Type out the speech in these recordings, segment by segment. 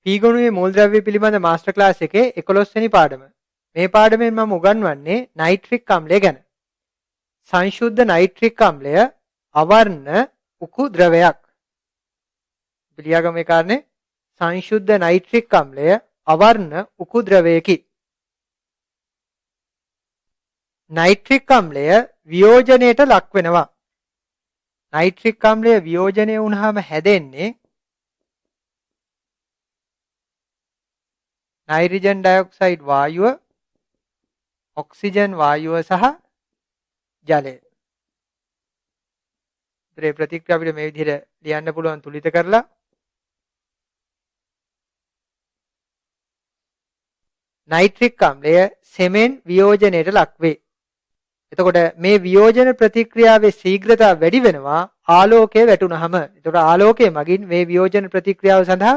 පීගොණුවේ මූලද්‍රව්‍ය පිළිබඳ master class එකේ 11 වෙනි පාඩම. මේ පාඩමෙන් මම උගන්වන්නේ නයිට්‍රික් අම්ලය ගැන. සංශුද්ධ නයිට්‍රික් අම්ලය අවර්ණ උකු ද්‍රවයක්. පිළියගම මේ කාරණේ සංශුද්ධ නයිට්‍රික් අම්ලය අවර්ණ උකු ද්‍රවයකි. නයිට්‍රික් අම්ලය වියෝජනයට ලක් වෙනවා. නයිට්‍රික් අම්ලය වියෝජනය වුණාම හැදෙන්නේ නයිට්‍රජන් ඩයොක්සයිඩ් වායුව, ඔක්සිජන් වායුව සහ ජලය. ඒ ප්‍රතික්‍රියාව අපිට මේ විදිහට ලියන්න පුළුවන් තුලිත කරලා. නයිට්‍රික් අම්ලය සෙමෙන් වියෝජනයට ලක් වේ. එතකොට මේ වියෝජන ප්‍රතික්‍රියාවේ ශීඝ්‍රතාව වැඩි වෙනවා ආලෝකය වැටුනහම. එතකොට ආලෝකයේ මගින් මේ වියෝජන ප්‍රතික්‍රියාව සඳහා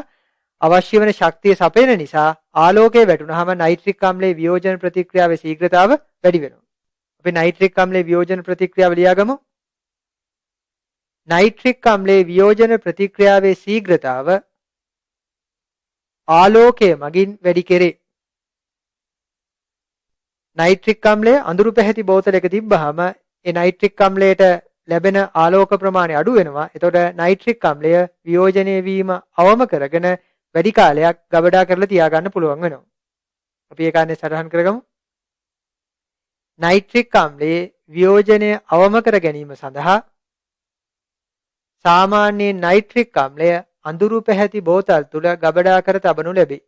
අවශ්‍ය වෙන ශක්තිය සපයන නිසා ආලෝකයේ වැටුනහම නයිට්‍රික් අම්ලයේ වියෝජන ප්‍රතික්‍රියාවේ ශීඝ්‍රතාව වැඩි වෙනවා. අපි නයිට්‍රික් අම්ලයේ වියෝජන ප්‍රතික්‍රියාව ලියාගමු. නයිට්‍රික් අම්ලයේ වියෝජන ප්‍රතික්‍රියාවේ ශීඝ්‍රතාව ආලෝකයේ මගින් වැඩි කෙරේ. නයිට්‍රික් අම්ලය අඳුරු පැහැති බෝතලයක තිබ්බහම ඒ නයිට්‍රික් අම්ලයට ලැබෙන ආලෝක ප්‍රමාණය අඩු වෙනවා. එතකොට නයිට්‍රික් අම්ලය වියෝජනය වීම අවම කරගෙන වැඩි කාලයක් ගබඩා කරලා තියාගන්න පුළුවන් වෙනවා. අපි ඒ කාරණේ සටහන් කරගමු. නයිට්‍රික් අම්ලයේ වියෝජනය අවම කර ගැනීම සඳහා සාමාන්‍ය නයිට්‍රික් අම්ලය අඳුරු පැහැති බෝතල් තුල ගබඩා කර තබනු ලැබේ.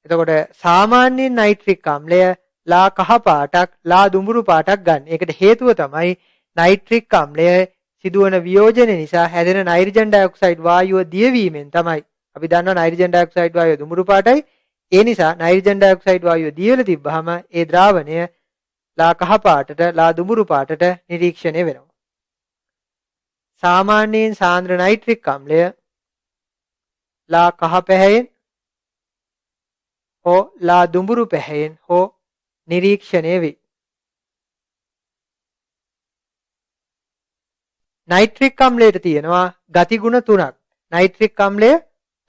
එතකොට සාමාන්‍ය නයිට්‍රික් අම්ලය ලා කහ පාටක් ලා දුඹුරු පාටක් ගන්න. ඒකට හේතුව තමයි නයිට්‍රික් අම්ලය සිදුවන වියෝජන නිසා හැදෙන නයිට්‍රජන් ඩයොක්සයිඩ් වායුව දියවීමෙන් තමයි. අපි දන්නවා නයිට්‍රජන් ඩයොක්සයිඩ් වායුව දුඹුරු පාටයි. ඒ නිසා නයිට්‍රජන් ඩයොක්සයිඩ් වායුව දියවලා තිබ්බහම ඒ ද්‍රාවණය ලා කහ පාටට ලා දුඹුරු පාටට නිරීක්ෂණය වෙනවා. සාමාන්‍යයෙන් සාන්ද්‍ර නයිට්‍රික් අම්ලය ලා කහ පැහැයෙන් හෝ ලා දුඹුරු පැහැයෙන් හෝ නිරීක්ෂණය වේ. නයිට්‍රික් අම්ලයට තියෙනවා ගතිගුණ තුනක්. නයිට්‍රික් අම්ලය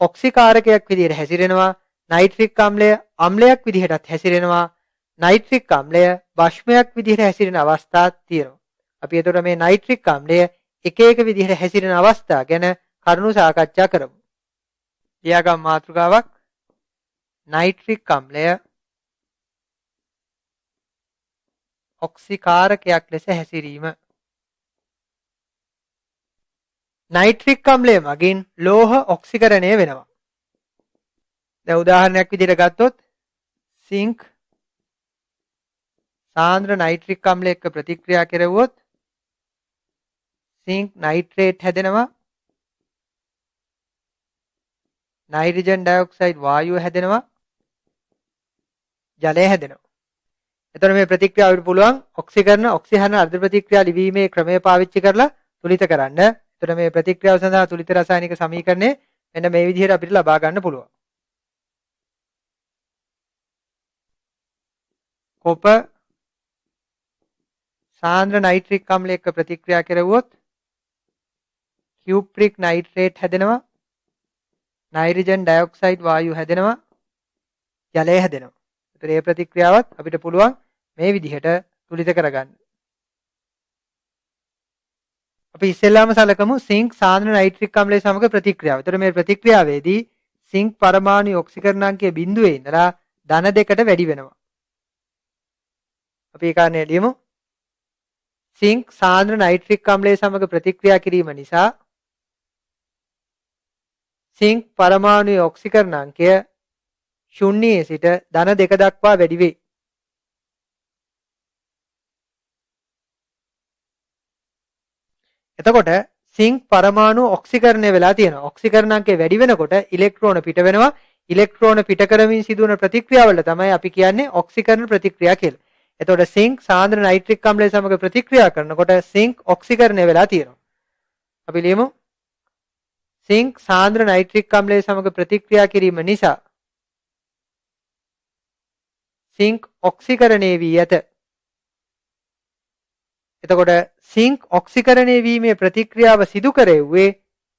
ඔක්සිකාරකයක් විදිහට හැසිරෙනවා. නයිට්‍රික් අම්ලය අම්ලයක් විදිහටත් හැසිරෙනවා. නයිට්‍රික් අම්ලය භස්මයක් විදිහට හැසිරෙන අවස්ථාත් තියෙනවා. අපි එතකොට මේ නයිට්‍රික් අම්ලය එක එක විදිහට හැසිරෙන අවස්ථා ගැන කරුණු සාකච්ඡා කරමු. ලියාගම් මාතෘකාවක් නයිට්‍රික් අම්ලය ඔක්සිකාරකයක් ලෙස හැසිරීම. නයිට්‍රික් අම්ලය මගින් ලෝහ ඔක්සිකරණය වෙනවා. දැන් උදාහරණයක් විදිහට ගත්තොත් සිංක් සාන්ද්‍ර නයිට්‍රික් අම්ලය එක්ක ප්‍රතික්‍රියා කෙරුවොත් සිංක් නයිට්‍රේට් හැදෙනවා. නයිට්‍රජන් ඩයොක්සයිඩ් වායුව හැදෙනවා. ජලය හැදෙනවා. එතකොට මේ ප්‍රතික්‍රියාව අපිට පුළුවන් ඔක්සිකරණ ඔක්සිහරණ අර්ධ ප්‍රතික්‍රියා ලිවීමේ ක්‍රමය පාවිච්චි කරලා තුලිත කරන්න. එතකොට මේ ප්‍රතික්‍රියාව සඳහා තුලිත රසායනික සමීකරණය මෙන්න මේ විදිහට අපිට ලබා ගන්න පුළුවන්. කොප සාන්ද්‍ර නයිට්‍රික් අම්ලය එක්ක ප්‍රතික්‍රියා කෙරුවොත් කියුප්‍රික් නයිට්‍රේට් හැදෙනවා. නයිට්‍රජන් ඩයොක්සයිඩ් වායුව හැදෙනවා. ජලය හැදෙනවා. ඒතර මේ ප්‍රතික්‍රියාවත් අපිට පුළුවන් මේ විදිහට තුලිත කරගන්න. අපි ඉස්සෙල්ලාම සලකමු සිංක් සාන්ද්‍ර නයිට්‍රික් අම්ලය සමග ප්‍රතික්‍රියාව. ඒතර මේ ප්‍රතික්‍රියාවේදී සිංක් පරමාණු ඔක්සිකරණාංකයේ බිඳුවේ ඉඳලා ධන 2කට වැඩි වෙනවා. අපි ඒ කාරණේ ලියමු. සිංක් සාන්ද්‍ර නයිට්‍රික් අම්ලය සමග ප්‍රතික්‍රියා කිරීම නිසා සිංක් පරමාණුයේ ඔක්සිකරණාංකය ශුන්‍යයේ සිට ධන 2 දක්වා වැඩි වේ. එතකොට සිංක් පරමාණු ඔක්සිකරණය වෙලා තියෙනවා. ඔක්සිකරණාංකය වැඩි වෙනකොට ඉලෙක්ට්‍රෝන පිට වෙනවා. ඉලෙක්ට්‍රෝන පිට කරමින් සිදුවන ප්‍රතික්‍රියාවල තමයි අපි කියන්නේ ඔක්සිකරණ ප්‍රතික්‍රියා කියලා. එතකොට සිංක් සාන්ද්‍ර නයිට්‍රික් අම්ලය සමග ප්‍රතික්‍රියා කරනකොට සිංක් ඔක්සිකරණය වෙලා තියෙනවා. අපි ලියමු. සිංක් සාන්ද්‍ර නයිට්‍රික් අම්ලය සමග ප්‍රතික්‍රියා කිරීම නිසා සිංක් ඔක්සිකරණය වී ඇත. එතකොට සිංක් ඔක්සිකරණය වීමේ ප්‍රතික්‍රියාව සිදු කෙරෙව්වේ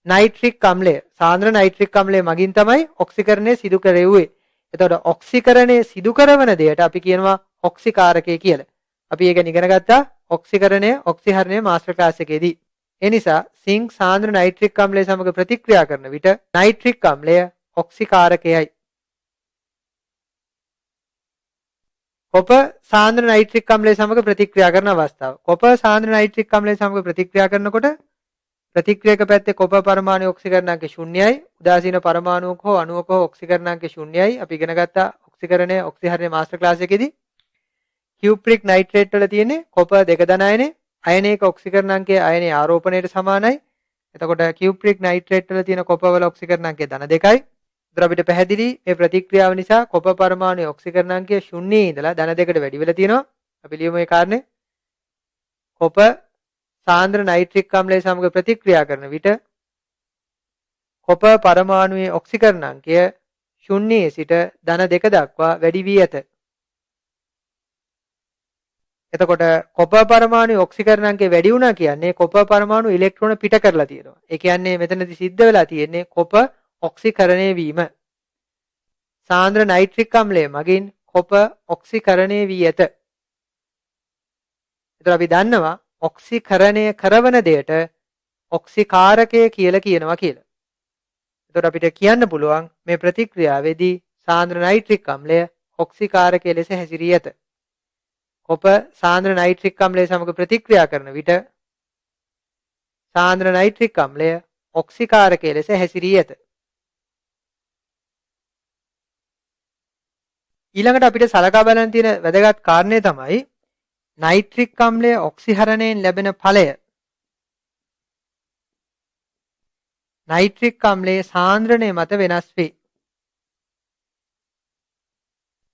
නයිට්‍රික් අම්ලය සාන්ද්‍ර නයිට්‍රික් අම්ලය මගින් තමයි ඔක්සිකරණය සිදු කෙරෙව්වේ. එතකොට ඔක්සිකරණය සිදු කරන දෙයට අපි කියනවා ඔක්සිකාරකය කියලා. අපි ඒක ඉගෙන ගත්තා ඔක්සිකරණය ඔක්සිහරණය මාස්ටර් ක්ලාස් එකේදී. ඒ නිසා සිංක් සාන්ද්‍ර නයිට්‍රික් අම්ලය සමග ප්‍රතික්‍රියා කරන විට නයිට්‍රික් අම්ලය ඔක්සිකාරකයයි. කොපර් සාන්ද්‍ර නයිට්‍රික් අම්ලය සමග ප්‍රතික්‍රියා කරන අවස්ථාව. කොපර් සාන්ද්‍ර නයිට්‍රික් අම්ලය සමග ප්‍රතික්‍රියා කරනකොට ප්‍රතික්‍රියක පැත්තේ කොපර් පරමාණු ඔක්සිකරණාංක 0යි. උදාසීන පරමාණුක හෝ අණුවක හෝ ඔක්සිකරණාංක 0යි. අපි ඉගෙන ගත්තා ඔක්සිකරණය ඔක්සිහරණය මාස්ටර් ක්ලාස් එකේදී. කියුප්‍රික් නයිට්‍රේට් වල තියෙන්නේ කොපර් 2 ධන අයනේ. අයනයක ඔක්සිකරණාංකයේ අයනයේ ආරෝපණයට සමානයි. එතකොට කියුප්‍රික් නයිට්‍රේට් වල තියෙන කොපර් වල ඔක්සිකරණාංකය ධන 2යි. ඒතර අපිට පැහැදිලි මේ ප්‍රතික්‍රියාව නිසා කොපර් පරමාණුයේ ඔක්සිකරණාංකය 0 ඉඳලා ධන 2කට වැඩි වෙලා තියෙනවා. අපි ලියමු මේ කාරණේ. කොපර් සාන්ද්‍ර නයිට්‍රික් අම්ලය සමග ප්‍රතික්‍රියා කරන විට කොපර් පරමාණුවේ ඔක්සිකරණාංකය 0 සිට ධන 2 දක්වා වැඩි වී ඇත. එතකොට කොපර් පරමාණුවේ ඔක්සිකරණාංකය වැඩි වුණා කියන්නේ කොපර් පරමාණු ඉලෙක්ට්‍රෝන පිට කරලා තියෙනවා. ඒ කියන්නේ මෙතනදී සිද්ධ වෙලා තියෙන්නේ කොපර් ඔක්සිකරණය වීම. සාන්ද්‍ර නයිට්‍රික් අම්ලය මගින් කොපර් ඔක්සිකරණය වී ඇත. එතකොට අපි දන්නවා ඔක්සිකරණය කරන දෙයට ඔක්සිකාරකය කියලා කියනවා කියලා. එතකොට අපිට කියන්න පුළුවන් මේ ප්‍රතික්‍රියාවේදී සාන්ද්‍ර නයිට්‍රික් අම්ලය ඔක්සිකාරකය ලෙස හැසිරී ඇත. කොපර් සාන්ද්‍ර නයිට්‍රික් අම්ලය සමග ප්‍රතික්‍රියා කරන විට සාන්ද්‍ර නයිට්‍රික් අම්ලය ඔක්සිකාරකය ලෙස හැසිරී ඇත. ඊළඟට අපිට සලකා බලන්න තියෙන වැදගත් කාරණේ තමයි නයිට්‍රික් අම්ලය ඔක්සිහරණයෙන් ලැබෙන ඵලය. නයිට්‍රික් අම්ලයේ සාන්ද්‍රණය මත වෙනස් වේ.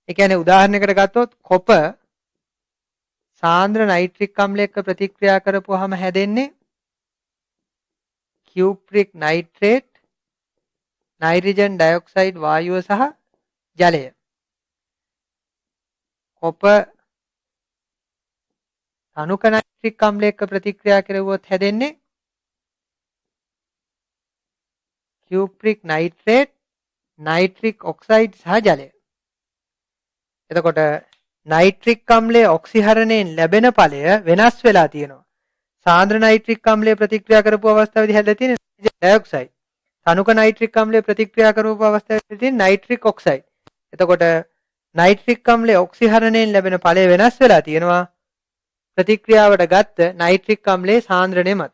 ඒ කියන්නේ උදාහරණයකට ගත්තොත් කොපර් සාන්ද්‍ර නයිට්‍රික් අම්ලය එක්ක ප්‍රතික්‍රියා කරපුවාම හැදෙන්නේ කියුප්‍රික් නයිට්‍රේට්, නයිට්‍රජන් ඩයොක්සයිඩ් වායුව සහ ජලය. කොපර් අණුක නයිට්‍රික් අම්ලය එක්ක ප්‍රතික්‍රියා කරුවොත් හැදෙන්නේ කියුප්‍රික් නයිට්‍රේට්, නයිට්‍රික් ඔක්සයිඩ් සහ ජලය. එතකොට නයිට්‍රික් අම්ලයේ ඔක්සිහරණයෙන් ලැබෙන ඵලය වෙනස් වෙලා තියෙනවා. සාන්ද්‍ර නයිට්‍රික් අම්ලය ප්‍රතික්‍රියා කරපු අවස්ථාවේදී හැදලා තියෙන ඩයොක්සයිඩ්. අණුක නයිට්‍රික් අම්ලය ප්‍රතික්‍රියා කරපු අවස්ථාවේදී තියෙන නයිට්‍රික් ඔක්සයිඩ්. එතකොට නයිට්‍රික් අම්ලයේ ඔක්සිහරණයෙන් ලැබෙන ඵලය වෙනස් වෙලා තියෙනවා. ප්‍රතික්‍රියාවට ගත්ත නයිට්‍රික් අම්ලයේ සාන්ද්‍රණය මත.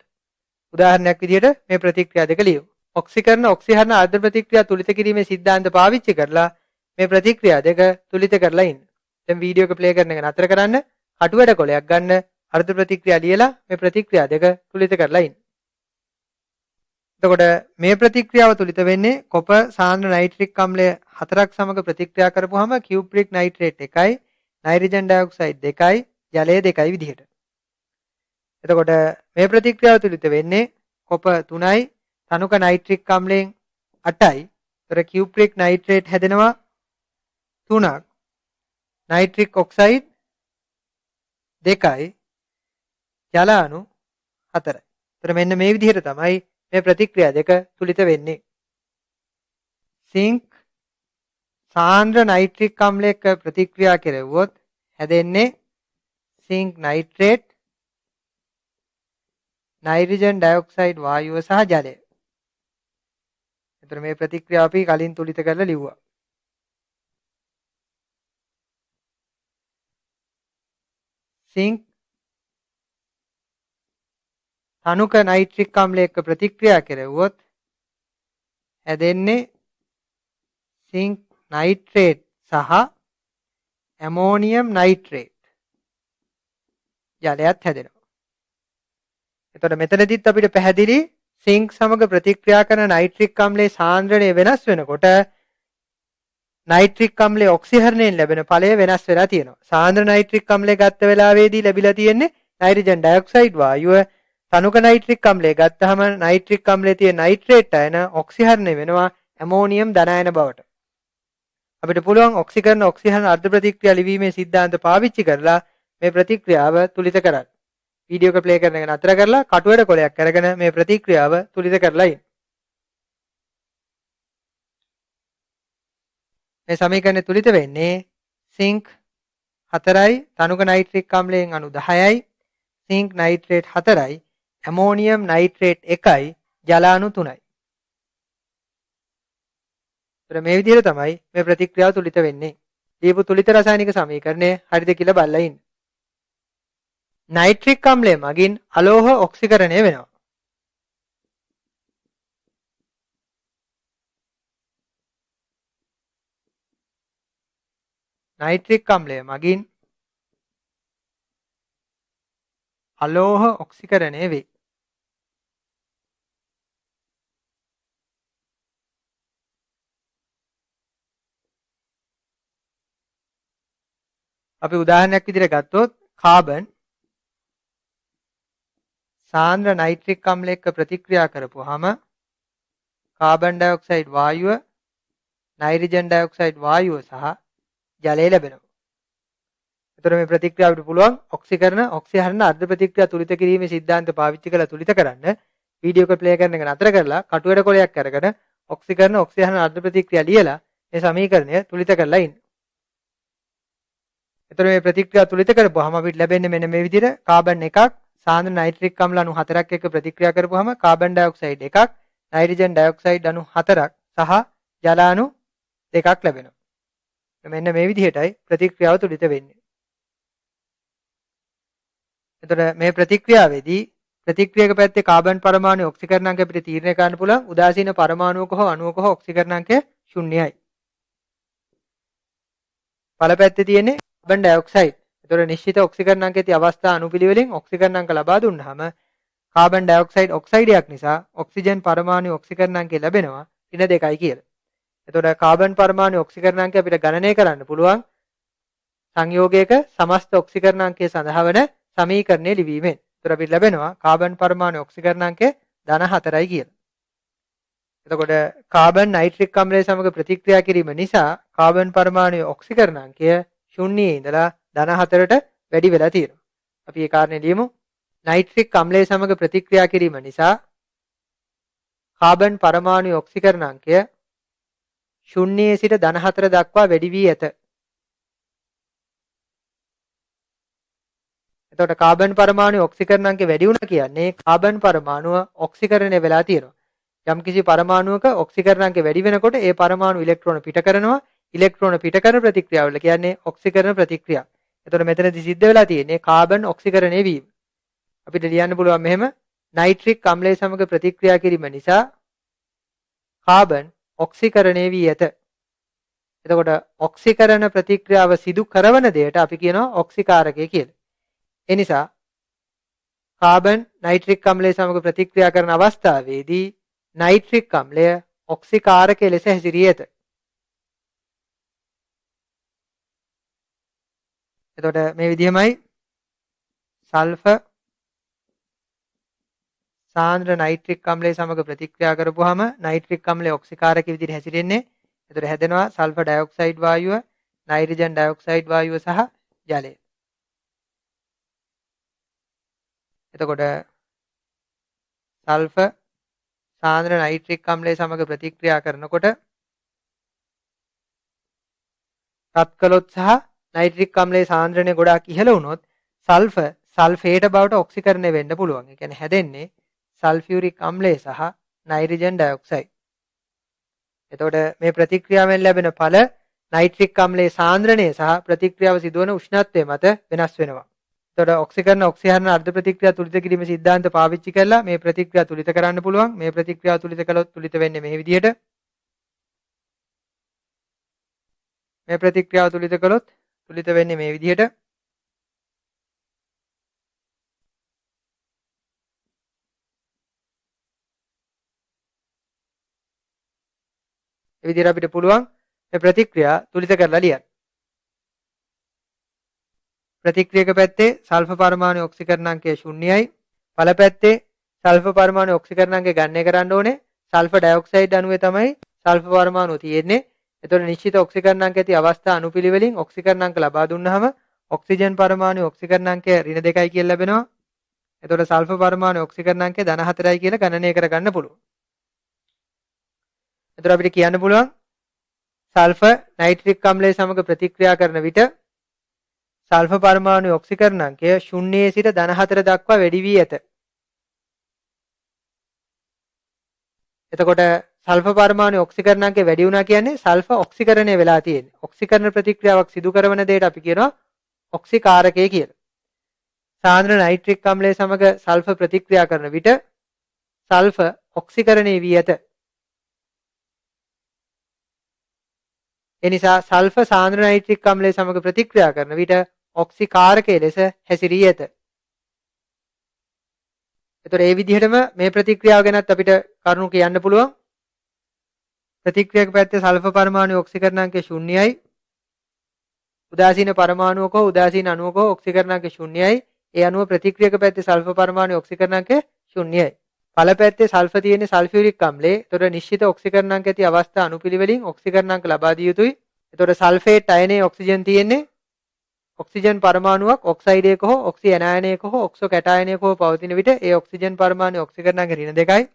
උදාහරණයක් විදිහට මේ ප්‍රතික්‍රියා දෙක ලියමු. ඔක්සිකරණ ඔක්සිහරණ ආර්ද්‍ර ප්‍රතික්‍රියා තුලිත කිරීමේ સિદ્ધාන්ත පාවිච්චි කරලා මේ ප්‍රතික්‍රියා දෙක තුලිත කරලා ඉන්න. දැන් වීඩියෝ එක ප්ලේ කරන එක නතර කරන්න. කටුවැඩ කොලයක් ගන්න. ආර්ද්‍ර ප්‍රතික්‍රියා ලියලා මේ ප්‍රතික්‍රියා දෙක තුලිත කරලා ඉන්න. එතකොට මේ ප්‍රතික්‍රියාව තුලිත වෙන්නේ කොපර් සාන්ද්‍ර නයිට්‍රික් අම්ලය 4ක් සමග ප්‍රතික්‍රියා කරපුවාම කියුප්‍රික් නයිට්‍රේට් 1යි, නයිට්‍රජන් ඩයොක්සයිඩ් 2යි, ජලය 2යි විදිහට. එතකොට මේ ප්‍රතික්‍රියාව තුලිත වෙන්නේ කොපර් 3යි, තනුක නයිට්‍රික් අම්ලයෙන් 8යි. ඒතර කියුප්‍රික් නයිට්‍රේට් හැදෙනවා 3ක්, නයිට්‍රික් ඔක්සයිඩ් 2යි, ජල අණු 4යි. ඒතර මෙන්න මේ විදිහට තමයි මේ ප්‍රතික්‍රියා දෙක තුලිත වෙන්නේ. සිංක් සාන්ද්‍ර නයිට්‍රික් අම්ලයක ප්‍රතික්‍රියා කෙරුවොත් හැදෙන්නේ සිංක් නයිට්‍රේට්, නයිට්‍රජන් ඩයොක්සයිඩ් වායුව සහ ජලය. එතන මේ ප්‍රතික්‍රියාව අපි කලින් තුලිත කරලා ලිව්වා. සිංක් තනුක නයිට්‍රික් අම්ලයක ප්‍රතික්‍රියා කෙරුවොත් හැදෙන්නේ සිංක් නයිට්‍රේට් සහ ඇමෝනියම් නයිට්‍රේට් ජලයත් හැදෙනවා. එතකොට මෙතනදිත් අපිට පැහැදිලි සිංක් සමග ප්‍රතික්‍රියා කරන නයිට්‍රික් අම්ලයේ සාන්ද්‍රණය වෙනස් වෙනකොට නයිට්‍රික් අම්ලයේ ඔක්සිහරණයෙන් ලැබෙන ඵලය වෙනස් වෙලා තියෙනවා. සාන්ද්‍ර නයිට්‍රික් අම්ලය ගත්ත වෙලාවේදී ලැබිලා තියෙන්නේ නයිට්‍රජන් ඩයොක්සයිඩ් වායුව. තනුක නයිට්‍රික් අම්ලය ගත්තාම නයිට්‍රික් අම්ලයේ තියෙන නයිට්‍රේට් අයන ඔක්සිහරණය වෙනවා ඇමෝනියම් ධන අයන බවට. අපිට පුළුවන් ඔක්සිකරණ ඔක්සිහරණ අර්ධ ප්‍රතික්‍රියා ලිවීමේ સિદ્ધාන්ත පාවිච්චි කරලා මේ ප්‍රතික්‍රියාව තුලිත කරන්න. වීඩියෝ එක ප්ලේ කරන එක නතර කරලා කටුවැඩ කොලයක් අරගෙන මේ ප්‍රතික්‍රියාව තුලිත කරලා ඉන්න. මේ සමීකරණය තුලිත වෙන්නේ සිංක් 4යි තනුක නයිට්‍රික් අම්ලයෙන් අණු 10යි සිංක් නයිට්‍රේට් 4යි ඇමෝනියම් නයිට්‍රේට් 1යි ජල අණු 3යි. ඒතර මේ විදිහට තමයි මේ ප්‍රතික්‍රියාව තුලිත වෙන්නේ. දීපු තුලිත රසායනික සමීකරණය හරිද කියලා බලලා ඉන්න. නයිට්‍රික් අම්ලය මගින් අලෝහ ඔක්සිකරණය වෙනවා. නයිට්‍රික් අම්ලය මගින් අලෝහ ඔක්සිකරණය වේ. අපි උදාහරණයක් විදිහට ගත්තොත් කාබන් සාන්ද්‍ර නයිට්‍රික් අම්ලය එක්ක ප්‍රතික්‍රියා කරපුවාම කාබන් ඩයොක්සයිඩ් වායුව, නයිට්‍රජන් ඩයොක්සයිඩ් වායුව සහ ජලය ලැබෙනවා. එතකොට මේ ප්‍රතික්‍රියාව අපිට පුළුවන් ඔක්සිකරණ ඔක්සිහරණ අර්ධ ප්‍රතික්‍රියා තුලිත කිරීමේ સિદ્ધාන්ත පාවිච්චි කරලා තුලිත කරන්න. වීඩියෝ එක ප්ලේ කරන එක නතර කරලා කටුවැඩ කොලයක් අරගෙන ඔක්සිකරණ ඔක්සිහරණ අර්ධ ප්‍රතික්‍රියා ලියලා මේ සමීකරණය තුලිත කරලා ඉන්න. එතකොට මේ ප්‍රතික්‍රියා තුලිත කරපුවාම අපිට ලැබෙන්නේ මෙන්න මේ විදිහට කාබන් එකක් සාන්ද්‍ර නයිට්‍රික් අම්ල අණු 4ක් එක්ක ප්‍රතික්‍රියා කරපුවාම කාබන් ඩයොක්සයිඩ් එකක්, නයිට්‍රජන් ඩයොක්සයිඩ් අණු 4ක් සහ ජල අණු 2ක් ලැබෙනවා. මෙන්න මේ විදිහටයි ප්‍රතික්‍රියාව තුලිත වෙන්නේ. එතකොට මේ ප්‍රතික්‍රියාවේදී ප්‍රතික්‍රියක පැත්තේ කාබන් පරමාණු ඔක්සිකරණාංක අපිට තීරණය කරන්න පුළුවන් උදාසීන පරමාණුවක හෝ අණුවක හෝ ඔක්සිකරණාංකය 0යි. පළ පැත්තේ තියෙන්නේ කාබන් ඩයොක්සයිඩ්. එතකොට නිශ්චිත ඔක්සිකරණාංකයේ තියෙන අවස්ථා අණුපිළිවෙලින් ඔක්සිකරණාංක ලබා දුන්නාම කාබන් ඩයොක්සයිඩ් ඔක්සයිඩයක් නිසා ඔක්සිජන් පරමාණු ඔක්සිකරණාංකය ලැබෙනවා 2යි කියලා. එතකොට කාබන් පරමාණු ඔක්සිකරණාංකය අපිට ගණනය කරන්න පුළුවන් සංයෝගයක සමස්ත ඔක්සිකරණාංකය සඳහා වන සමීකරණය ලිවීමෙන්. එතකොට අපිට ලැබෙනවා කාබන් පරමාණු ඔක්සිකරණාංකය ධන 4යි කියලා. එතකොට කාබන් නයිට්‍රික් අම්ලය සමග ප්‍රතික්‍රියා කිරීම නිසා කාබන් පරමාණුයේ ඔක්සිකරණාංකය 0 ඉඳලා ධන 4ට වැඩි වෙලා තියෙනවා. අපි ඒ කාරණේ ලියමු. නයිට්‍රික් අම්ලය සමග ප්‍රතික්‍රියා කිරීම නිසා කාබන් පරමාණුයේ ඔක්සිකරණාංකය 0 සිට ධන 4 දක්වා වැඩි වී ඇත. එතකොට කාබන් පරමාණුවේ ඔක්සිකරණාංකය වැඩි වුණා කියන්නේ කාබන් පරමාණුව ඔක්සිකරණය වෙලා තියෙනවා. යම්කිසි පරමාණුවක ඔක්සිකරණාංකය වැඩි වෙනකොට ඒ පරමාණු ඉලෙක්ට්‍රෝන පිට කරනවා. ඉලෙක්ට්‍රෝන පිට කරන ප්‍රතික්‍රියාවල කියන්නේ ඔක්සිකරණ ප්‍රතික්‍රියා. එතකොට මෙතනදී සිද්ධ වෙලා තියෙන්නේ කාබන් ඔක්සිකරණය වීම. අපිට ලියන්න පුළුවන් මෙහෙම නයිට්‍රික් අම්ලය සමග ප්‍රතික්‍රියා කිරීම නිසා කාබන් ඔක්සිකරණය වී ඇත. එතකොට ඔක්සිකරණ ප්‍රතික්‍රියාව සිදු කරන දෙයට අපි කියනවා ඔක්සිකාරකය කියලා. ඒ නිසා කාබන් නයිට්‍රික් අම්ලය සමග ප්‍රතික්‍රියා කරන අවස්ථාවේදී නයිට්‍රික් අම්ලය ඔක්සිකාරකය ලෙස හැසිරිය ඇත. එතකොට මේ විදිහමයි සල්ෆර් සාන්ද්‍ර නයිට්‍රික් අම්ලය සමග ප්‍රතික්‍රියා කරපුවාම නයිට්‍රික් අම්ලය ඔක්සිකාරක විදිහට හැසිරෙන්නේ. එතකොට හැදෙනවා සල්ෆර් ඩයොක්සයිඩ් වායුව, නයිට්‍රජන් ඩයොක්සයිඩ් වායුව සහ ජලය. එතකොට සල්ෆර් සාන්ද්‍ර නයිට්‍රික් අම්ලය සමග ප්‍රතික්‍රියා කරනකොට රත් කළොත් සහ නයිට්‍රික් අම්ලයේ සාන්ද්‍රණය ගොඩාක් ඉහළ වුණොත් සල්ෆර් සල්ෆේට බවට ඔක්සිකරණය වෙන්න පුළුවන්. ඒ කියන්නේ හැදෙන්නේ සල්ෆියුරික් අම්ලය සහ නයිට්‍රජන් ඩයොක්සයිඩ්. එතකොට මේ ප්‍රතික්‍රියාවෙන් ලැබෙන ඵල නයිට්‍රික් අම්ලයේ සාන්ද්‍රණය සහ ප්‍රතික්‍රියාව සිදුවන උෂ්ණත්වය මත වෙනස් වෙනවා. එතකොට ඔක්සිකරණ ඔක්සිහරණ අර්ධ ප්‍රතික්‍රියා තුලිත කිරීමේ સિદ્ધාන්ත පාවිච්චි කරලා මේ ප්‍රතික්‍රියා තුලිත කරන්න පුළුවන්. මේ ප්‍රතික්‍රියාව තුලිත කළොත් තුලිත වෙන්නේ මේ විදිහට. මේ ප්‍රතික්‍රියාව තුලිත කළොත් තුලිත වෙන්නේ මේ විදිහට. ඒ විදිහට අපිට පුළුවන් මේ ප්‍රතික්‍රියා තුලිත කරලා ලියන්න. ප්‍රතික්‍රියක පැත්තේ සල්ෆර් පරමාණු ඔක්සිකරණාංකය 0යි. ඵල පැත්තේ සල්ෆර් පරමාණු ඔක්සිකරණාංකය ගණනය කරන්න ඕනේ. සල්ෆර් ඩයොක්සයිඩ් අණුවේ තමයි සල්ෆර් පරමාණු තියෙන්නේ. එතකොට නිශ්චිත ඔක්සිකරණාංක ඇති අවස්ථා අනුපිළිවෙලින් ඔක්සිකරණාංක ලබා දුන්නාම ඔක්සිජන් පරමාණු ඔක්සිකරණාංකය ඍණ 2යි කියලා ලැබෙනවා. එතකොට සල්ෆර් පරමාණු ඔක්සිකරණාංකය ධන 4යි කියලා ගණනය කරගන්න පුළුවන්. එතකොට අපිට කියන්න පුළුවන් සල්ෆර් නයිට්‍රික් අම්ලය සමග ප්‍රතික්‍රියා කරන විට සල්ෆර් පරමාණුවේ ඔක්සිකරණාංකය 0 සිට ධන 4 දක්වා වැඩි වී ඇත. එතකොට සල්ෆර් පරමාණුවේ ඔක්සිකරණාංකය වැඩි වුණා කියන්නේ සල්ෆර් ඔක්සිකරණය වෙලා තියෙන්නේ. ඔක්සිකරණ ප්‍රතික්‍රියාවක් සිදු කරන දෙයට අපි කියනවා ඔක්සිකාරකය කියලා. සාන්ද්‍ර නයිට්‍රික් අම්ලය සමග සල්ෆර් ප්‍රතික්‍රියා කරන විට සල්ෆර් ඔක්සිකරණය වී ඇත. එනිසා සල්ෆර් සාන්ද්‍ර නයිට්‍රික් අම්ලය සමග ප්‍රතික්‍රියා කරන විට ඔක්සිකාරකයේ ලෙස හැසිරී ඇත. එතකොට මේ විදිහටම මේ ප්‍රතික්‍රියාව ගැනත් අපිට කරුණු කියන්න පුළුවන්. ප්‍රතික්‍රියක පැත්තේ සල්ෆර් පරමාණු ඔක්සිකරණාංකය 0යි. උදාසීන පරමාණුවක හෝ උදාසීන අණුවක හෝ ඔක්සිකරණාංකය 0යි. ඒ අණුව ප්‍රතික්‍රියක පැත්තේ සල්ෆර් පරමාණු ඔක්සිකරණාංකය 0යි. ඵල පැත්තේ සල්ෆර් තියෙන්නේ සල්ෆියුරික් අම්ලයේ. එතකොට නිශ්චිත ඔක්සිකරණාංක ඇති අවස්ථා අණුපිළිවෙලින් ඔක්සිකරණාංක ලබා දිය යුතුයි. එතකොට සල්ෆේට් අයනයේ ඔක්සිජන් තියෙන්නේ ඔක්සිජන් පරමාණුවක් ඔක්සයිඩයක හෝ ඔක්සි ඇනායනයක හෝ ඔක්සෝ කැටායනයක හෝ පවතින විට ඒ ඔක්සිජන් පරමාණුවේ ඔක්සිකරණාංක ඍණ 2යි.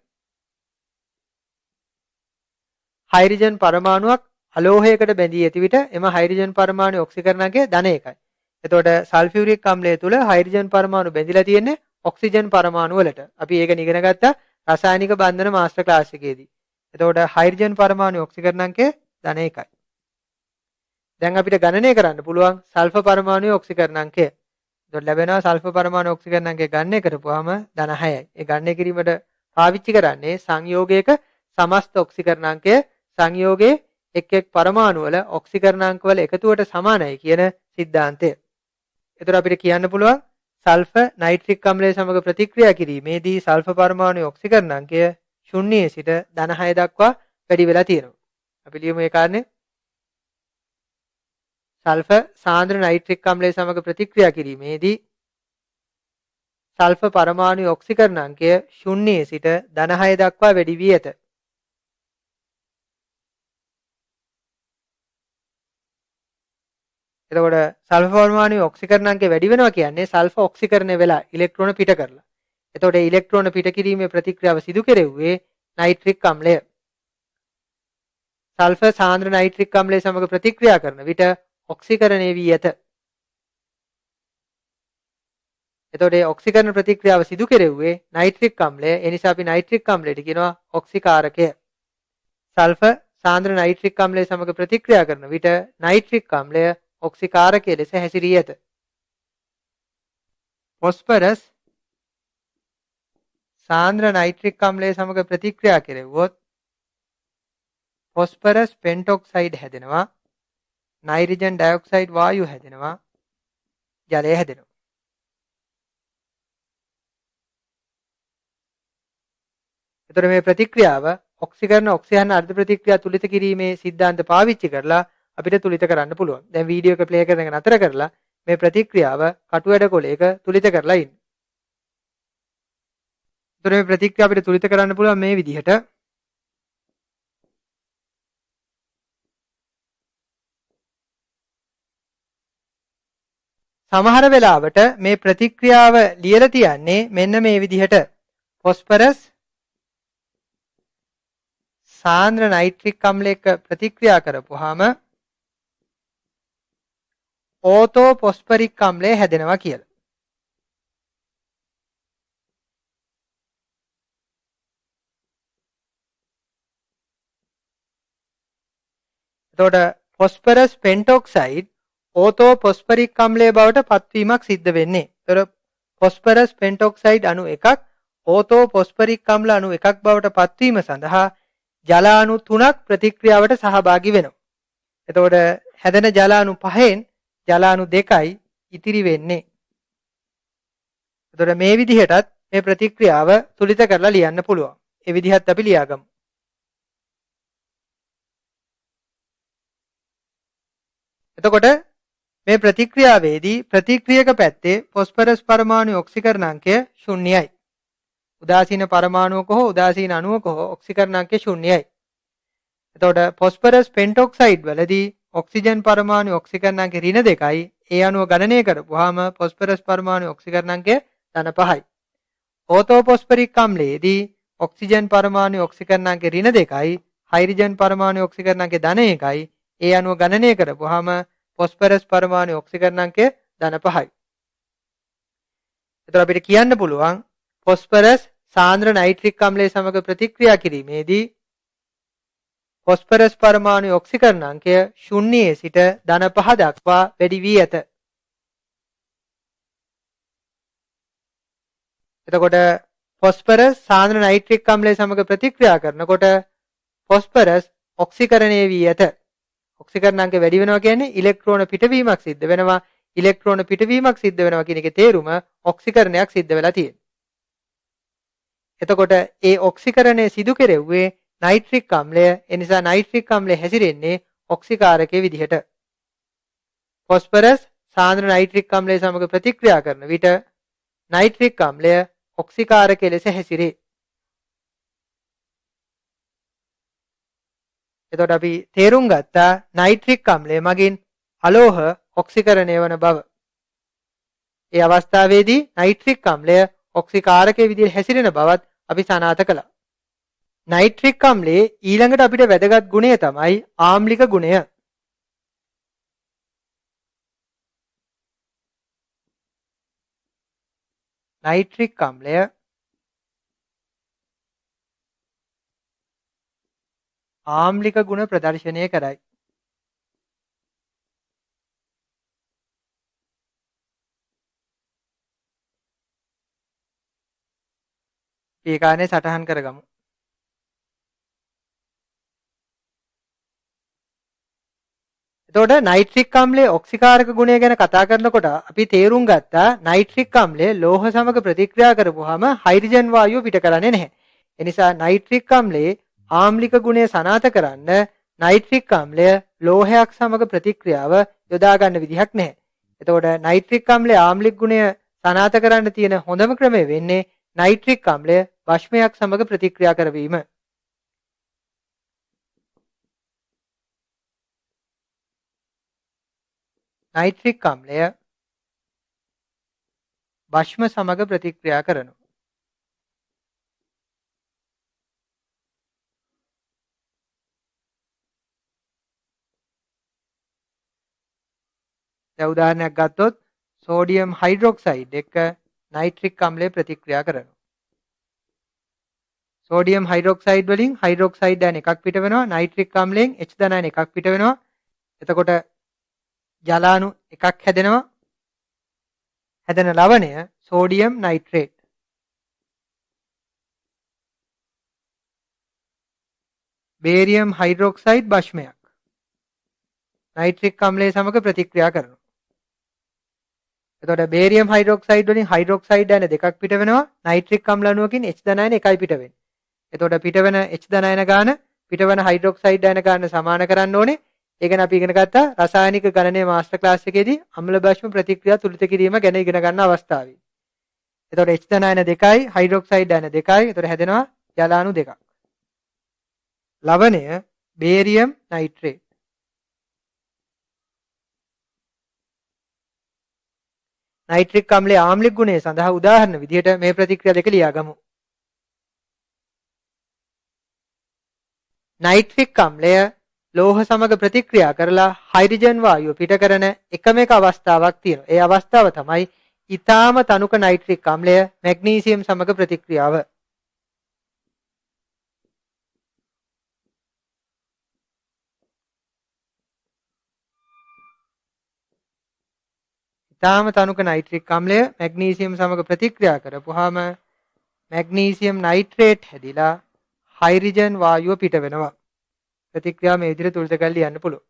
හයිඩ්‍රජන් පරමාණුවක් අලෝහයකට බැඳී ඇති විට එම හයිඩ්‍රජන් පරමාණුවේ ඔක්සිකරණාංකය ධන 1යි. එතකොට සල්ෆියුරික් අම්ලය තුල හයිඩ්‍රජන් පරමාණු බැඳිලා තියෙන්නේ ඔක්සිජන් පරමාණු වලට. අපි ඒක ඉගෙන ගත්තා රසායනික බන්ධන මාස්ටර් ක්ලාස් එකේදී. එතකොට හයිඩ්‍රජන් පරමාණු ඔක්සිකරණාංකය ධන 1යි. දැන් අපිට ගණනය කරන්න පුළුවන් සල්ෆර් පරමාණුවේ ඔක්සිකරණාංකය. එතකොට ලැබෙනවා සල්ෆර් පරමාණු ඔක්සිකරණාංකය ගණනය කරපුවාම ධන 6යි. ඒ ගණනය කිරීමට පාවිච්චි කරන්නේ සංයෝගයක සමස්ත ඔක්සිකරණාංකය සංයෝගයේ එක් එක් පරමාණු වල ඔක්සිකරණාංක වල එකතුවට සමානයි කියන સિદ્ધාන්තය. එතකොට අපිට කියන්න පුළුවන් සල්ෆර් නයිට්‍රික් අම්ලය සමග ප්‍රතික්‍රියා කිරීමේදී සල්ෆර් පරමාණුවේ ඔක්සිකරණාංකය 0 සිට ධන 6 දක්වා වැඩි වෙලා තියෙනවා. අපි ලියමු ඒ කාරණේ. සල්ෆර් සාන්ද්‍ර නයිට්‍රික් අම්ලය සමග ප්‍රතික්‍රියා කිරීමේදී සල්ෆර් පරමාණුවේ ඔක්සිකරණාංකය 0 සිට ධන 6 දක්වා වැඩි වී ඇත. එතකොට සල්ෆර් පරමාණුවේ ඔක්සිකරණාංකය වැඩි වෙනවා කියන්නේ සල්ෆර් ඔක්සිකරණය වෙලා ඉලෙක්ට්‍රෝන පිට කරලා. එතකොට මේ ඉලෙක්ට්‍රෝන පිට කිරීමේ ප්‍රතික්‍රියාව සිදු කෙරෙව්වේ නයිට්‍රික් අම්ලය. සල්ෆර් සාන්ද්‍ර නයිට්‍රික් අම්ලය සමග ප්‍රතික්‍රියා කරන විට ඔක්සිකරණය වී ඇත. එතකොට මේ ඔක්සිකරණ ප්‍රතික්‍රියාව සිදු කෙරෙව්වේ නයිට්‍රික් අම්ලය. ඒ නිසා අපි නයිට්‍රික් අම්ලයට කියනවා ඔක්සිකාරකය. සල්ෆර් සාන්ද්‍ර නයිට්‍රික් අම්ලය සමග ප්‍රතික්‍රියා කරන විට නයිට්‍රික් අම්ලය ඔක්සිකාරකයේ ලෙස හැසිරී ඇත. ෆොස්ෆරස් සාන්ද්‍ර නයිට්‍රික් අම්ලය සමග ප්‍රතික්‍රියා කෙරෙව්වොත් ෆොස්ෆරස් පෙන්ටොක්සයිඩ් හැදෙනවා. නයිට්‍රජන් ඩයොක්සයිඩ් වායු හැදෙනවා. ජලය හැදෙනවා. එතකොට මේ ප්‍රතික්‍රියාව ඔක්සිකරණ ඔක්සියන් අර්ධ ප්‍රතික්‍රියා තුලිත කිරීමේ સિદ્ધාන්ත පාවිච්චි කරලා අපිට තුලිත කරන්න පුළුවන්. දැන් වීඩියෝ එක ප්ලේ කරන එක නතර කරලා මේ ප්‍රතික්‍රියාව කටු වැඩ කොලයක තුලිත කරලා ඉන්න. එතකොට මේ ප්‍රතික්‍රියාව අපිට තුලිත කරන්න පුළුවන් මේ විදිහට. සමහර වෙලාවට මේ ප්‍රතික්‍රියාව ලියලා තියන්නේ මෙන්න මේ විදිහට. ෆොස්ෆරස් සාන්ද්‍ර නයිට්‍රික් අම්ලයක ප්‍රතික්‍රියා කරපුවාම ඕතෝ ෆොස්ෆරික් අම්ලය හැදෙනවා කියලා. එතකොට ෆොස්ෆරස් පෙන්ටොක්සයිඩ් ඕතෝ ෆොස්ෆරික් අම්ලය බවට පත්වීමක් සිද්ධ වෙන්නේ. ඒතර ෆොස්ෆරස් පෙන්ටොක්සයිඩ් අණු එකක් ඕතෝ ෆොස්ෆරික් අම්ල අණු එකක් බවට පත්වීම සඳහා ජල අණු 3ක් ප්‍රතික්‍රියාවට සහභාගී වෙනවා. එතකොට හැදෙන ජල අණු 5න් ජල අණු 2යි ඉතිරි වෙන්නේ. එතකොට මේ විදිහටත් මේ ප්‍රතික්‍රියාව තුලිත කරලා ලියන්න පුළුවන්. ඒ විදිහත් අපි ලියාගමු. එතකොට මේ ප්‍රතික්‍රියාවේදී ප්‍රතික්‍රියක පැත්තේ ෆොස්ෆරස් පරමාණු ඔක්සිකරණාංකය 0යි. උදාසීන පරමාණුවක හෝ උදාසීන අණුවක හෝ ඔක්සිකරණාංකය 0යි. එතකොට ෆොස්ෆරස් පෙන්ටොක්සයිඩ් වලදී ඔක්සිජන් පරමාණු ඔක්සිකරණාංකය ඍණ 2යි. ඒ අණුව ගණනය කරපුවාම ෆොස්ෆරස් පරමාණු ඔක්සිකරණාංකය ධන 5යි. ඕතෝ ෆොස්ෆරික් අම්ලයේදී ඔක්සිජන් පරමාණු ඔක්සිකරණාංකය ඍණ 2යි. හයිඩ්‍රජන් පරමාණු ඔක්සිකරණාංකය ධන 1යි. ඒ අනුව ගණනය කරපුවාම ෆොස්ෆරස් පරමාණු ඔක්සිකරණාංකය ධන 5යි. එතකොට අපිට කියන්න පුළුවන් ෆොස්ෆරස් සාන්ද්‍ර නයිට්‍රික් අම්ලය සමග ප්‍රතික්‍රියා කිරීමේදී ෆොස්ෆරස් පරමාණු ඔක්සිකරණාංකය 0 සිට ධන 5 දක්වා වැඩි වී ඇත. එතකොට ෆොස්ෆරස් සාන්ද්‍ර නයිට්‍රික් අම්ලය සමග ප්‍රතික්‍රියා කරනකොට ෆොස්ෆරස් ඔක්සිකරණය වී ඇත. ඔක්සිකරණාංකය වැඩි වෙනවා කියන්නේ ඉලෙක්ට්‍රෝන පිටවීමක් සිද්ධ වෙනවා. ඉලෙක්ට්‍රෝන පිටවීමක් සිද්ධ වෙනවා කියන එකේ තේරුම ඔක්සිකරණයක් සිද්ධ වෙලා තියෙනවා. එතකොට ඒ ඔක්සිකරණය සිදු කෙරෙව්වේ නයිට්‍රික් අම්ලය. ඒ නිසා නයිට්‍රික් අම්ලය හැසිරෙන්නේ ඔක්සිකාරකයේ විදිහට. ෆොස්ෆරස් සාන්ද්‍ර නයිට්‍රික් අම්ලය සමග ප්‍රතික්‍රියා කරන විට නයිට්‍රික් අම්ලය ඔක්සිකාරකයේ ලෙස හැසිරේ. එතකොට අපි තේරුම් ගත්තා නයිට්‍රික් අම්ලය මගින් අලෝහ ඔක්සිකරණය වන බව. ඒ අවස්ථාවේදී නයිට්‍රික් අම්ලය ඔක්සිකාරකයේ විදිහට හැසිරෙන බවත් අපි සනාථ කළා. නයිට්‍රික් අම්ලයේ ඊළඟට අපිට වැදගත් ගුණය තමයි ආම්ලික ගුණය. නයිට්‍රික් අම්ලය ආම්ලික ගුණ ප්‍රදර්ශනය කරයි. ඒ කාරණේ සටහන් කරගමු. එතකොට නයිට්‍රික් අම්ලයේ ඔක්සිකාරක ගුණය ගැන කතා කරනකොට අපි තේරුම් ගත්තා නයිට්‍රික් අම්ලය ලෝහ සමග ප්‍රතික්‍රියා කරපුවාම හයිඩ්‍රජන් වායුව පිට කරන්නේ නැහැ. ඒ නිසා නයිට්‍රික් අම්ලයේ ආම්ලික ගුණය සනාථ කරන්න නයිට්‍රික් අම්ලය ලෝහයක් සමග ප්‍රතික්‍රියාව යොදා ගන්න විදිහක් නැහැ. එතකොට නයිට්‍රික් අම්ලයේ ආම්ලික ගුණය සනාථ කරන්න තියෙන හොඳම ක්‍රමය වෙන්නේ නයිට්‍රික් අම්ලය භස්මයක් සමග ප්‍රතික්‍රියා කරවීම. නයිට්‍රික් අම්ලය භස්ම සමග ප්‍රතික්‍රියා කරනවා. දැන් උදාහරණයක් ගත්තොත් සෝඩියම් හයිඩ්‍රොක්සයිඩ් එක නයිට්‍රික් අම්ලය ප්‍රතික්‍රියා කරනවා. සෝඩියම් හයිඩ්‍රොක්සයිඩ් වලින් හයිඩ්‍රොක්සයිඩ් අයන එකක් පිට වෙනවා. නයිට්‍රික් අම්ලයෙන් H ධන අයන එකක් පිට වෙනවා. එතකොට ජලාණු එකක් හැදෙනවා. හැදෙන ලවණය සෝඩියම් නයිට්‍රේට්. බේරියම් හයිඩ්‍රොක්සයිඩ් භස්මයක් නයිට්‍රික් අම්ලය සමග ප්‍රතික්‍රියා කරනවා. එතකොට බේරියම් හයිඩ්‍රොක්සයිඩ් වලින් හයිඩ්‍රොක්සයිඩ් අයන දෙකක් පිට වෙනවා. නයිට්‍රික් අම්ල අණුවකින් H ධන අයන එකයි පිට වෙන්නේ. එතකොට පිටවන H ධන අයන ගාන පිටවන හයිඩ්‍රොක්සයිඩ් අයන ගාන සමාන කරන්න ඕනේ. ඒ ගැන අපි ඉගෙන ගත්තා රසායනික ගණනයේ මාස්ටර් ක්ලාස් එකේදී අම්ල භස්ම ප්‍රතික්‍රියා තුලිත කිරීම ගැන ඉගෙන ගන්න අවස්ථාවේ. එතකොට H ධන අයන දෙකයි හයිඩ්‍රොක්සයිඩ් අයන දෙකයි. එතකොට හැදෙනවා ජලාණු දෙකක්. ලවණය බේරියම් නයිට්‍රේට්. නයිට්‍රික් අම්ලයේ ආම්ලික ගුණය සඳහා උදාහරණ විදිහට මේ ප්‍රතික්‍රියා දෙක ලියාගමු. නයිට්‍රික් අම්ලය ලෝහ සමග ප්‍රතික්‍රියා කරලා හයිඩ්‍රජන් වායුව පිට කරන එකම එක අවස්ථාවක් තියෙනවා. ඒ අවස්ථාව තමයි ඊටාම තනුක නයිට්‍රික් අම්ලය මැග්නීසියම් සමග ප්‍රතික්‍රියාව. ඊටාම තනුක නයිට්‍රික් අම්ලය මැග්නීසියම් සමග ප්‍රතික්‍රියා කරපුවාම මැග්නීසියම් නයිට්‍රේට් හැදිලා හයිඩ්‍රජන් වායුව පිට වෙනවා. ප්‍රතික්‍රියාව මේ විදිහට තුලිත කරලා ලියන්න පුළුවන්.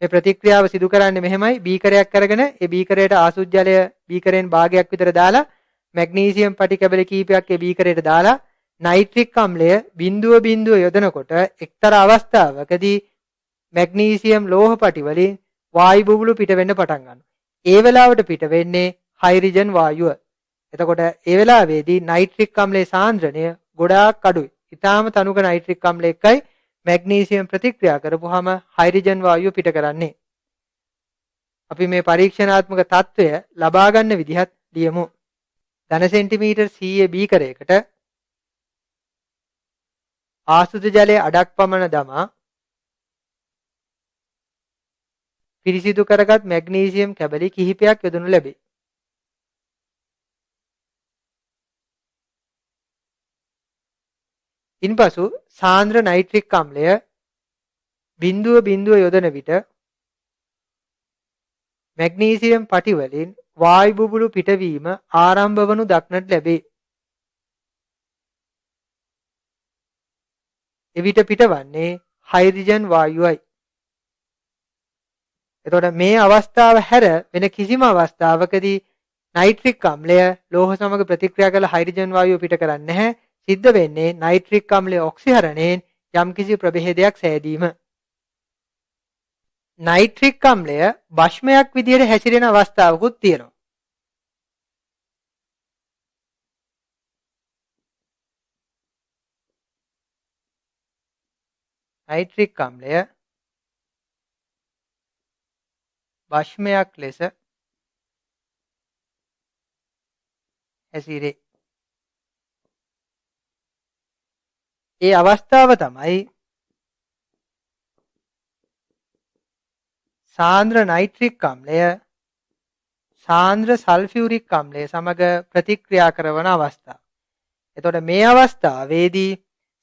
මේ ප්‍රතික්‍රියාව සිදු කරන්නේ මෙහෙමයි. බීකරයක් අරගෙන ඒ බීකරයට ආසුත් ජලය බීකරෙන් භාගයක් විතර දාලා මැග්නීසියම් පටි කැබලි කීපයක් ඒ බීකරයට දාලා නයිට්‍රික් අම්ලය බිඳුව යොදනකොට එක්තරා අවස්ථාවකදී මැග්නීසියම් ලෝහ පටි වලින් වායු බුබුලු පිට වෙන්න පටන් ගන්නවා. ඒ වෙලාවට පිට වෙන්නේ හයිඩ්‍රජන් වායුව. එතකොට ඒ වෙලාවේදී නයිට්‍රික් අම්ලයේ සාන්ද්‍රණය ගොඩාක් අඩුයි. ඊටාම තනුක නයිට්‍රික් අම්ල එකයි මැග්නීසියම් ප්‍රතික්‍රියා කරපුවාම හයිඩ්‍රජන් වායුව පිට කරන්නේ. අපි මේ පරීක්ෂණාත්මක තත්ත්වය ලබා ගන්න විදිහත් ලියමු. ධන සෙන්ටිමීටර් 100 බීකරයකට ආසුත ජලයේ අඩක් පමණ දමා පිරිසිදු කරගත් මැග්නීසියම් කැබලි කිහිපයක් යොදනු ලැබේ. ඉන්පසු සාන්ද්‍ර නයිට්‍රික් අම්ලය 0.0 යොදන විට මැග්නීසියම් පටි වලින් වායු බුබුලු පිටවීම ආරම්භ වනු දක්නට ලැබේ. එවිට පිටවන්නේ හයිඩ්‍රජන් වායුවයි. එතකොට මේ අවස්ථාව හැර වෙන කිසිම අවස්ථාවකදී නයිට්‍රික් අම්ලය ලෝහ සමග ප්‍රතික්‍රියා කළ හයිඩ්‍රජන් වායුව පිට කරන්නේ නැහැ. සිද්ධ වෙන්නේ නයිට්‍රික් අම්ලයේ ඔක්සිහරණයෙන් යම්කිසි ප්‍රභේදයක් සෑදීම. නයිට්‍රික් අම්ලය භස්මයක් විදිහට හැසිරෙන අවස්ථාවකුත් තියෙනවා. නයිට්‍රික් අම්ලය භස්මයක් ලෙස හැසිරේ. ඒ අවස්ථාව තමයි සාන්ද්‍ර නයිට්‍රික් අම්ලය සාන්ද්‍ර සල්ෆියුරික් අම්ලය සමග ප්‍රතික්‍රියා කරන අවස්ථාව. එතකොට මේ අවස්ථාවේදී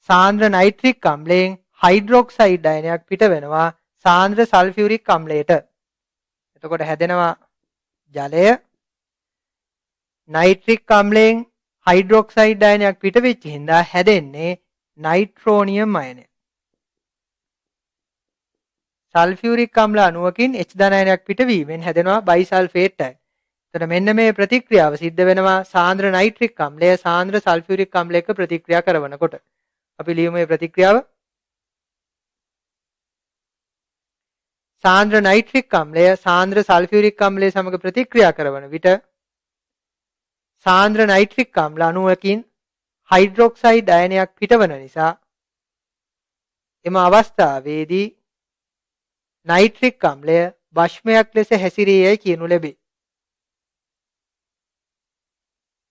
සාන්ද්‍ර නයිට්‍රික් අම්ලයෙන් හයිඩ්‍රොක්සයිඩ් අයනයක් පිට වෙනවා සාන්ද්‍ර සල්ෆියුරික් අම්ලයට. එතකොට හැදෙනවා ජලය. නයිට්‍රික් අම්ලයෙන් හයිඩ්‍රොක්සයිඩ් අයනයක් පිට වෙච්ච හින්දා හැදෙන්නේ නයිට්‍රෝනියම් අයනය. සල්ෆියුරික් අම්ල අණුවකින් H ධන අයනයක් පිටවීමෙන් හැදෙනවා බයිසල්ෆේට් අයන. එතකොට මෙන්න මේ ප්‍රතික්‍රියාව සිද්ධ වෙනවා සාන්ද්‍ර නයිට්‍රික් අම්ලය සාන්ද්‍ර සල්ෆියුරික් අම්ලයක ප්‍රතික්‍රියා කරනකොට. අපි ලියමු මේ ප්‍රතික්‍රියාව. සාන්ද්‍ර නයිට්‍රික් අම්ලය සාන්ද්‍ර සල්ෆියුරික් අම්ලය සමග ප්‍රතික්‍රියා කරන විට සාන්ද්‍ර නයිට්‍රික් අම්ල අණුවකින් හයිඩ්‍රොක්සයිඩ් අයනයක් පිටවන නිසා එම අවස්ථාවේදී නයිට්‍රික් අම්ලය භස්මයක් ලෙස හැසිරේයයි කියනු ලැබේ.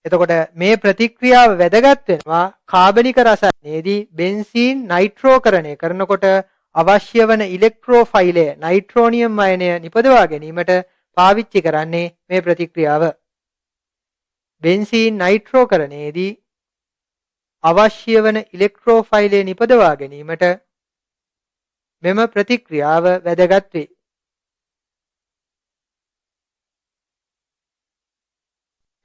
එතකොට මේ ප්‍රතික්‍රියාව වැදගත් වෙනවා කාබනික රසායනයේදී බෙන්සීන් නයිට්‍රෝකරණය කරනකොට අවශ්‍ය වන ඉලෙක්ට්‍රෝෆයිලය නයිට්‍රෝනියම් අයනය නිපදවා ගැනීමට පාවිච්චි කරන්නේ මේ ප්‍රතික්‍රියාව. බෙන්සීන් නයිට්‍රෝකරණයේදී අවශ්‍ය වන ඉලෙක්ට්‍රෝෆයිලය නිපදවා ගැනීමට මෙම ප්‍රතික්‍රියාව වැදගත් වේ.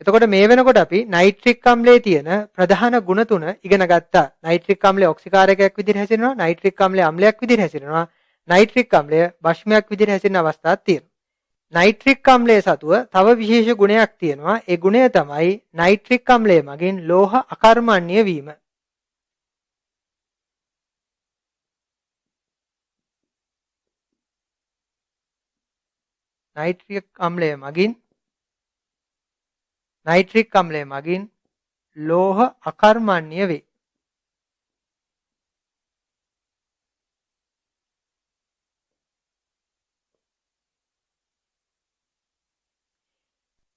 එතකොට මේ වෙනකොට අපි නයිට්‍රික් අම්ලයේ තියෙන ප්‍රධාන ගුණ තුන ඉගෙන ගත්තා. නයිට්‍රික් අම්ලය ඔක්සිකාරකයක් විදිහට හැසිරෙනවා, නයිට්‍රික් අම්ලය අම්ලයක් විදිහට හැසිරෙනවා, නයිට්‍රික් අම්ලය භස්මයක් විදිහට හැසිරෙන අවස්ථාවක් තියෙනවා. නයිට්‍රික් අම්ලයේ සතුව තව විශේෂ ගුණයක් තියෙනවා. ඒ ගුණය තමයි නයිට්‍රික් අම්ලය මගින් ලෝහ අකර්මණ්‍ය වීම. නයිට්‍රික් අම්ලය මගින් ලෝහ අකර්මණ්‍ය වේ.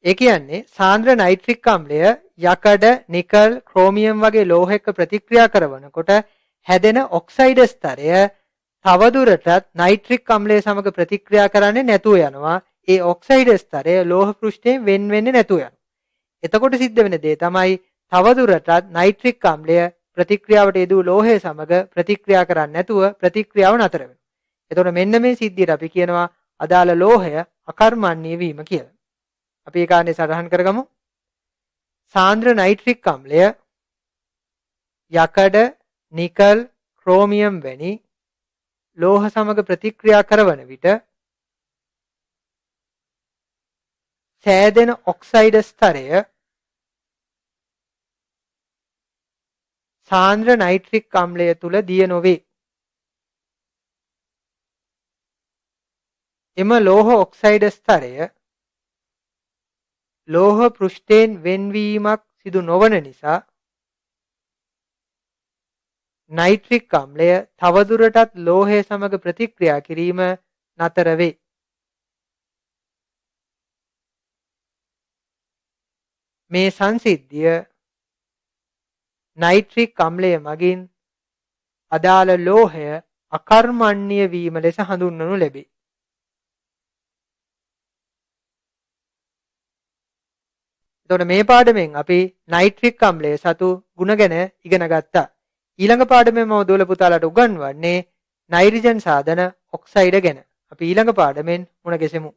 ඒ කියන්නේ සාන්ද්‍ර නයිට්‍රික් අම්ලය යකඩ, නිකල්, ක්‍රෝමියම් වගේ ලෝහ එක්ක ප්‍රතික්‍රියා කරනකොට හැදෙන ඔක්සයිඩ් ස්තරය තවදුරටත් නයිට්‍රික් අම්ලය සමග ප්‍රතික්‍රියා කරන්නේ නැතුව යනවා. ඒ ඔක්සයිඩ් ස්තරය ලෝහ පෘෂ්ඨයෙන් වෙන් වෙන්නේ නැතුව යනවා. එතකොට සිද්ධ වෙන දේ තමයි තවදුරටත් නයිට්‍රික් අම්ලය ප්‍රතික්‍රියාවට යෙදූ ලෝහය සමග ප්‍රතික්‍රියා කරන්නේ නැතුව ප්‍රතික්‍රියාව නතර වෙනවා. එතකොට මෙන්න මේ සිද්ධියට අපි කියනවා අදාළ ලෝහය අකර්මණ්‍ය වීම කියලා. අපි ඒ කාරණේ සටහන් කරගමු. සාන්ද්‍ර නයිට්‍රික් අම්ලය යකඩ, නිකල්, ක්‍රෝමියම් වැනි ලෝහ සමග ප්‍රතික්‍රියා කරන විට සෑදෙන ඔක්සයිඩ් ස්තරය සාන්ද්‍ර නයිට්‍රික් අම්ලය තුල දිය නොවේ. එම ලෝහ ඔක්සයිඩ් ස්තරය ලෝහ පෘෂ්ඨයෙන් වෙන්වීමක් සිදු නොවන නිසා නයිට්‍රික් අම්ලය තවදුරටත් ලෝහය සමග ප්‍රතික්‍රියා කිරීම නතර වේ. මේ සංසිද්ධිය නයිට්‍රික් අම්ලය මගින් අදාළ ලෝහය අකර්මණ්‍ය වීම ලෙස හඳුන්වනු ලැබේ. එතකොට මේ පාඩමෙන් අපි නයිට්‍රික් අම්ලය සතු ගුණ ගැන ඉගෙන ගත්තා. ඊළඟ පාඩමේ මම දෝල පුතාලට උගන්වන්නේ නයිට්‍රජන් සාධන ඔක්සයිඩ ගැන. අපි ඊළඟ පාඩමෙන් මුණ ගැසෙමු.